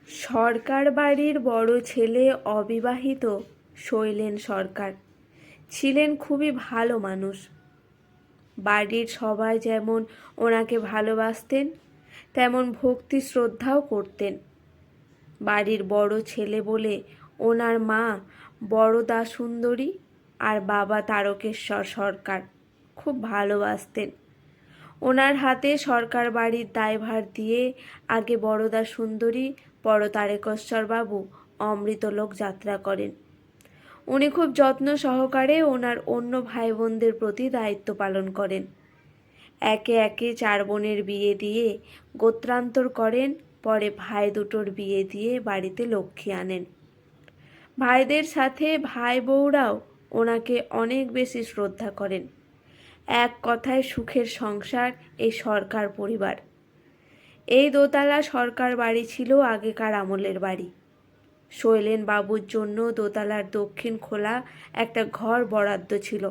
সরকার বাড়ির বড় ছেলে অবিবাহিত শৈলেন সরকার ছিলেন খুবই ভালো মানুষ। বাড়ির সবাই যেমন ওনাকে ভালোবাসতেন, তেমন ভক্তি শ্রদ্ধাও করতেন। বাড়ির বড় ছেলে বলে ওনার মা বরদা সুন্দরী আর বাবা তারকেশ্বর সরকার খুব ভালোবাসতেন। ওনার হাতে সরকার বাড়ির দায়ভার দিয়ে আগে বরদা সুন্দরী, বড় তারকেশ্বর বাবু অমৃতলোক যাত্রা করেন। উনি খুব যত্ন সহকারে ওনার অন্য ভাই বোনদের প্রতি দায়িত্ব পালন করেন। একে একে 4 বোনের বিয়ে দিয়ে গোত্রান্তর করেন, পরে ভাই দুটোর বিয়ে দিয়ে বাড়িতে লক্ষ্মী আনেন। ভাইদের সাথে ভাই বউরাও ওনাকে অনেক বেশি শ্রদ্ধা করেন। এক কথায় সুখের সংসার এই সরকার পরিবার। এই দোতলা সরকার বাড়ি ছিল আগেকার আমলের বাড়ি। শৈলেন বাবুর জন্য দোতলার দক্ষিণ খোলা একটা ঘর বরাদ্দ ছিল,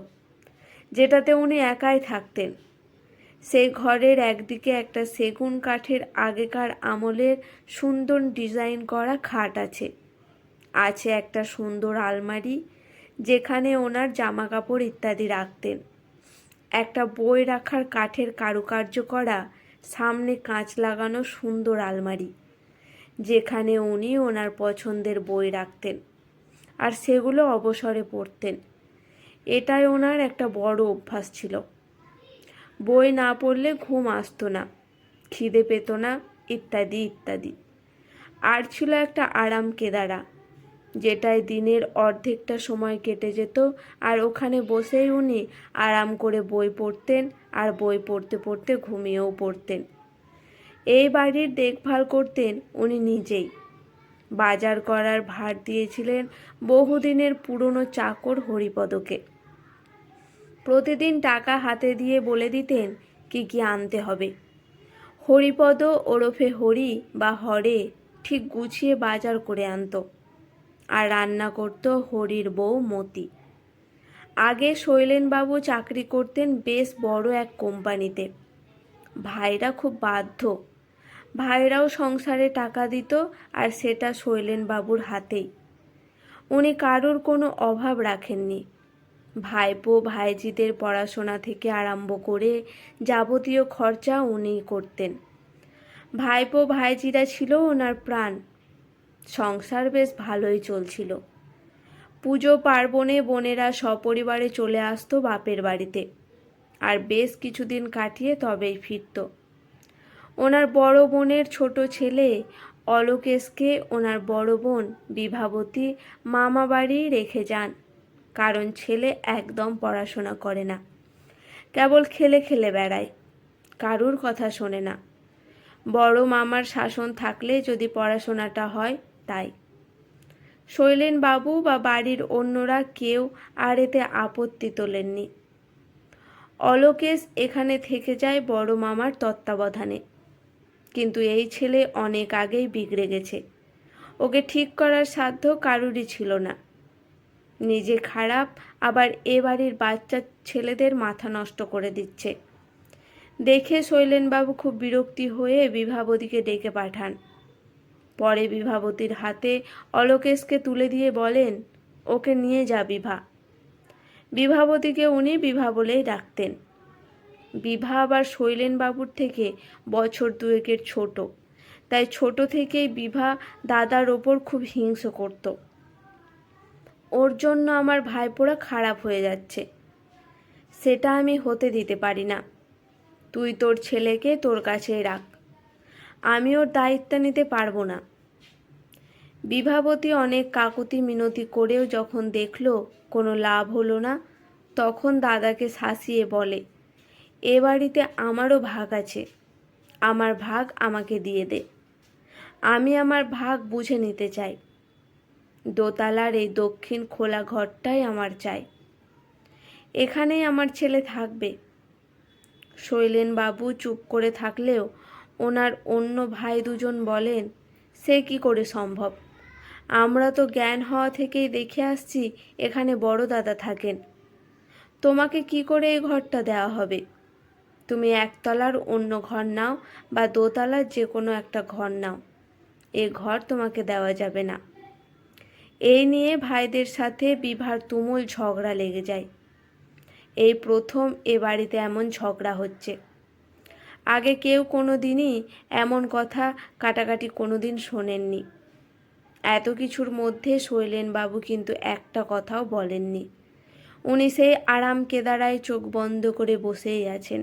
যেটাতে উনি একাই থাকতেন। সেই ঘরের একদিকে একটা সেগুন কাঠের আগেকার আমলের সুন্দর ডিজাইন করা খাট আছে। আছে একটা সুন্দর আলমারি, যেখানে ওনার জামা কাপড় ইত্যাদি রাখতেন। একটা বই রাখার কাঠের কারুকার্য করা সামনে কাঁচ লাগানো সুন্দর আলমারি, যেখানে উনি ওনার পছন্দের বই রাখতেন আর সেগুলো অবসরে পড়তেন। এটাই ওনার একটা বড় অভ্যাস ছিল। বই না পড়লে ঘুম আসতো না, খিদে পেত না, ইত্যাদি ইত্যাদি। আর ছিল একটা আরাম কেদারা, যেটায় দিনের অর্ধেকটা সময় কেটে যেত, আর ওখানে বসেই উনি আরাম করে বই পড়তেন আর বই পড়তে পড়তে ঘুমিয়েও পড়তেন। এই বাড়ির দেখভাল করতেন উনি নিজেই। বাজার করার ভার দিয়েছিলেন বহুদিনের পুরনো চাকর হরিপদকে। প্রতিদিন টাকা হাতে দিয়ে বলে দিতেন কি কি আনতে হবে। হরিপদ ওরফে হরি বা হরে ঠিক গুছিয়ে বাজার করে আনত, আর রান্না করত হরির বউ মতি। আগে শৈলেনবাবু চাকরি করতেন বেশ বড় এক কোম্পানিতে। ভাইরা খুব বাধ্য। ভাইরাও সংসারে টাকা দিত, আর সেটা শৈলেনবাবুর হাতেই। উনি কারোর কোনো অভাব রাখেননি। ভাইপো ভাইজিদের পড়াশোনা থেকে আরম্ভ করে যাবতীয় খরচা উনিই করতেন। ভাইপো ভাইজিরা ছিল ওনার প্রাণ। সংসার বেশ ভালোই চলছিল। পুজো পার্বণে বোনেরা সপরিবারে চলে আসতো বাপের বাড়িতে, আর বেশ কিছুদিন কাটিয়ে তবেই ফিরত। ওনার বড় বোনের ছোট ছেলে অলোকেশকে ওনার বড় বোন বিভাবতী মামা বাড়ি রেখে যান, কারণ ছেলে একদম পড়াশোনা করে না, কেবল খেলে খেলে বেড়ায়, কারুর কথা শোনে না। বড় মামার শাসন থাকলে যদি পড়াশোনাটা হয় তাই। শৈলেন বাবু বা বাড়ির অন্যরা কেউ আর এতে আপত্তি তোলেননি। অলোকেশ এখানে থেকে যায় বড় মামার তত্ত্বাবধানে। কিন্তু এই ছেলে অনেক আগেই বিগড়ে গেছে। ওকে ঠিক করার সাধ্য কারুরই ছিল না। নিজে খারাপ, আবার এ বাড়ির বাচ্চা ছেলেদের মাথা নষ্ট করে দিচ্ছে। দেখে শৈলেনবাবু খুব বিরক্তি হয়ে বিভাবতীকে ডেকে পাঠান। পরে বিভাবতীর হাতে অলোকেশকে তুলে দিয়ে বলেন, ওকে নিয়ে যা বিভা। বিভাবতীকে উনি বিভা বলেই ডাকতেন। বিভা আবার শৈলেনবাবুর থেকে বছর 2 ছোট, তাই ছোট থেকেই বিভা দাদার ওপর খুব হিংসে করত। ওর জন্য আমার ভাইপোরা খারাপ হয়ে যাচ্ছে, সেটা আমি হতে দিতে পারি না। তুই তোর ছেলেকে তোর কাছেই রাখ, আমি ওর দায়িত্ব নিতে পারবো না। বিভাবতী অনেক কাকুতি মিনতি করেও যখন দেখলো কোনো লাভ হলো না, তখন দাদাকে শাসিয়ে বলে, এ বাড়িতে আমারও ভাগ আছে, আমার ভাগ আমাকে দিয়ে দে, আমি আমার ভাগ বুঝে নিতে চাই। দোতলার এই দক্ষিণ খোলা ঘরটাই আমার চাই, এখানেই আমার ছেলে থাকবে। শৈলেনবাবু চুপ করে থাকলেও ওনার অন্য ভাই দুজন বলেন, সে কি করে সম্ভব? আমরা তো জ্ঞান হওয়া থেকেই দেখে আসছি এখানে বড় দাদা থাকেন। তোমাকে কি করে এই ঘরটা দেওয়া হবে? তুমি একতলার অন্য ঘর নাও বা দোতলার যে কোনো একটা ঘর নাও, এ ঘর তোমাকে দেওয়া যাবে না। এই নিয়ে ভাইদের সাথে বিভার তুমুল ঝগড়া লেগে যায়। এই প্রথম এ বাড়িতে এমন ঝগড়া হচ্ছে। আগে কেউ কোনো দিনই এমন কথা কাটাকাটি কোনো দিন শোনেননি। এত কিছুর মধ্যে শৈলেনবাবু কিন্তু একটা কথাও বলেননি। উনি সেই আরাম কেদারায় চোখ বন্ধ করে বসেই আছেন,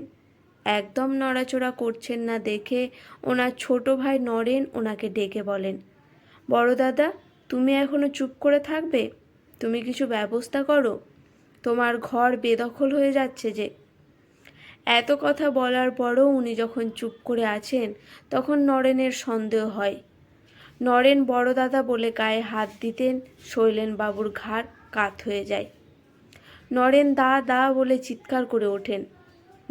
একদম নড়াচড়া করছেন না দেখে ওনার ছোট ভাই নরেন ওনাকে ডেকে বলেন, বড় দাদা, তুমি এখনো চুপ করে থাকবে? তুমি কিছু ব্যবস্থা করো, তোমার ঘর বেদখল হয়ে যাচ্ছে যে। এত কথা বলার পরও উনি যখন চুপ করে আছেন তখন নরেনের সন্দেহ হয়। নরেন বড় দাদা বলে গায়ে হাত দিতেন, শৈলেনবাবুর ঘাড় কাত হয়ে যায়। নরেন দা দা বলে চিৎকার করে ওঠেন।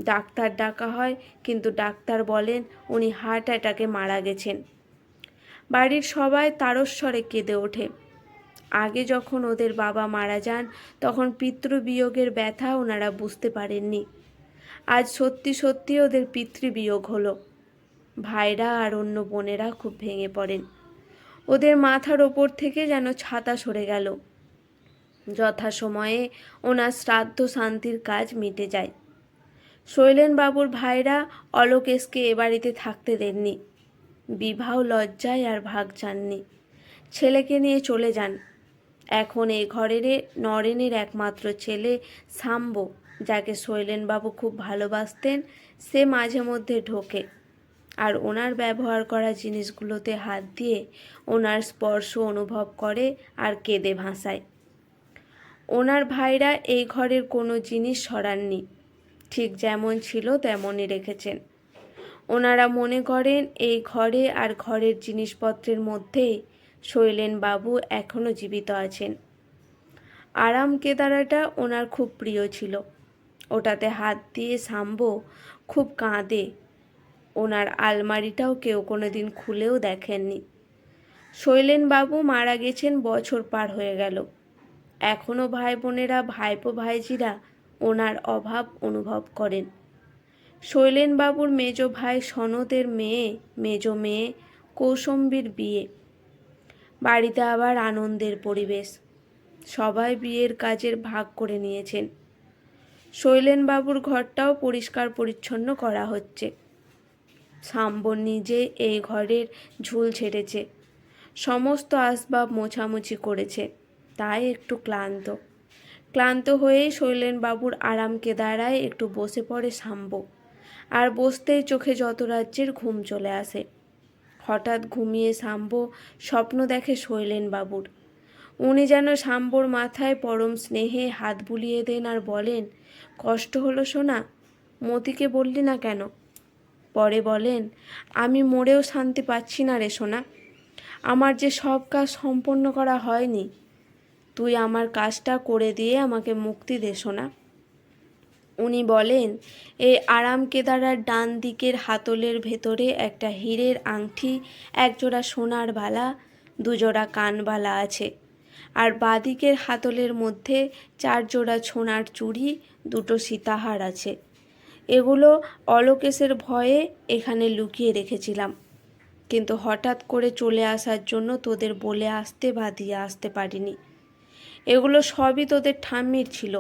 ডাক্তার ডাকা হয়, কিন্তু ডাক্তার বলেন উনি হার্ট অ্যাটাকে মারা গেছেন। বাড়ির সবাই তারস্বরে কেঁদে ওঠে। আগে যখন ওদের বাবা মারা যান তখন পিতৃবিয়োগের ব্যথা ওনারা বুঝতে পারেননি। আজ সত্যি সত্যি ওদের পিতৃবিয়োগ হলো। ভাইরা আর অন্য বোনেরা খুব ভেঙে পড়েন। ওদের মাথার ওপর থেকে যেন ছাতা সরে গেল। যথাসময়ে ওনার শ্রাদ্ধ শান্তির কাজ মিটে যায়। শৈলেনবাবুর ভাইরা অলোকেশকে এ বাড়িতে থাকতে দেননি। বিবাহ লজ্জায় আর ভাগ চাননি, ছেলেকে নিয়ে চলে যান। এখন এই ঘরের নরেনের একমাত্র ছেলে শাম্ব, যাকে শৈলেনবাবু খুব ভালোবাসতেন, সে মাঝে মধ্যে ঢোকে আর ওনার ব্যবহার করা জিনিসগুলোতে হাত দিয়ে ওনার স্পর্শ অনুভব করে আর কেঁদে ভাসায়। ওনার ভাইরা এই ঘরের কোনো জিনিস সরাননি, ঠিক যেমন ছিল তেমনই রেখেছেন। ওনারা মনে করেন এই ঘরে আর ঘরের জিনিসপত্রের মধ্যে শৈলেনবাবু এখনও জীবিত আছেন। আরাম কেদারাটা ওনার খুব প্রিয় ছিল। ওটাতে হাত দিয়ে শাম্ব খুব কাঁদে। ওনার আলমারিটাও কেউ কোনো দিন খুলেও দেখেননি। শৈলেনবাবু মারা গেছেন বছর পার হয়ে গেল। এখনও ভাই বোনেরা, ভাইপো ভাইজিরা ওনার অভাব অনুভব করেন। শৈলেনবাবুর মেজ ভাই সনদের মেজ মেয়ে কৌশম্বীর বিয়ে। বাড়িতে আবার আনন্দের পরিবেশ। সবাই বিয়ের কাজের ভাগ করে নিয়েছেন। শৈলেনবাবুর ঘরটাও পরিষ্কার পরিচ্ছন্ন করা হচ্ছে। শাম্ব নিজে এই ঘরের ঝুল ছেড়েছে, সমস্ত আসবাব মোছামুছি করেছে, তাই একটু ক্লান্ত হয়েই শৈলেনবাবুর আরাম কেদারায় একটু বসে পড়ে শাম্ব। আর বসতেই চোখে যত রাজ্যের ঘুম চলে আসে। হঠাৎ ঘুমিয়ে শাম্ব স্বপ্ন দেখে শৈলেনবাবুর। উনি যেন শাম্বর মাথায় পরম স্নেহে হাত বুলিয়ে দেন আর বলেন, কষ্ট হলো সোনা, মতিকে বললি না কেন? পরে বলেন, আমি মরেও শান্তি পাচ্ছি না রে সোনা, আমার যে সব কাজ সম্পন্ন করা হয়নি, তুই আমার কাজটা করে দিয়ে আমাকে মুক্তি দে সোনা। উনি বলেন, এই আরাম কেদারার ডান দিকের হাতলের ভেতরে একটা হীরের আংটি, একজোড়া সোনার বালা, দুজোড়া কানবালা আছে, আর বাদিকের হাতলের মধ্যে 4 জোড়া সোনার চুড়ি, 2টো সীতাহার আছে। এগুলো অলোকেশের ভয়ে এখানে লুকিয়ে রেখেছিলাম, কিন্তু হঠাৎ করে চলে আসার জন্য তোদের বলে আসতে বা দিয়ে আসতে পারিনি। এগুলো সবই তোদের ঠাম্মির ছিল।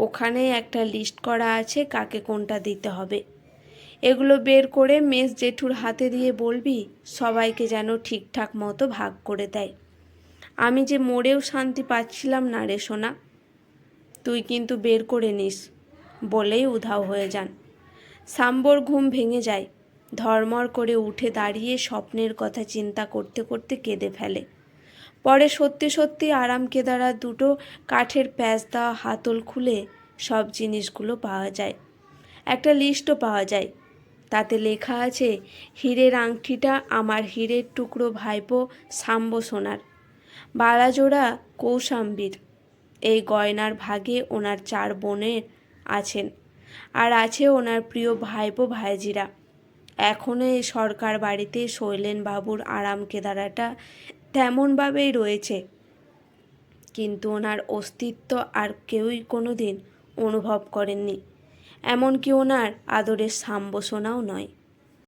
ওখানে একটা লিস্ট করা আছে কাকে কোনটা দিতে হবে। এগুলো বের করে মেজ জেঠুর হাতে দিয়ে বলবি সবাইকে যেন ঠিকঠাক মতো ভাগ করে দেয়। আমি যে মরেও শান্তি পাচ্ছিলাম না রে সোনা, তুই কিন্তু বের করে নিস। বলেই উধাও হয়ে যান। শাম্বর ঘুম ভেঙে যায়। ধর্মর করে উঠে দাঁড়িয়ে স্বপ্নের কথা চিন্তা করতে করতে কেঁদে ফেলে। পরে সত্যি সত্যি আরাম কেদারা 2টো কাঠের প্যাঁচ দেওয়া হাতল খুলে সব জিনিসগুলো পাওয়া যায়। একটা লিস্টও পাওয়া যায়, তাতে লেখা আছে, হীরের আংটিটা আমার হীরের টুকরো ভাইপো শাম্ব সোনার, বালাজোড়া কৌশাম্বীর। এই গয়নার ভাগে ওনার 4 বোনের আছেন, আর আছে ওনার প্রিয় ভাইপো ভাইজিরা। এখনও এই সরকার বাড়িতে শৈলেনবাবুর আরাম কেদারাটা তেমনভাবেই রয়েছে, কিন্তু ওনার অস্তিত্ব আর কেউই কোনো দিন অনুভব করেননি, এমনকি ওনার আদরের শাম্ব সোনাও নয়।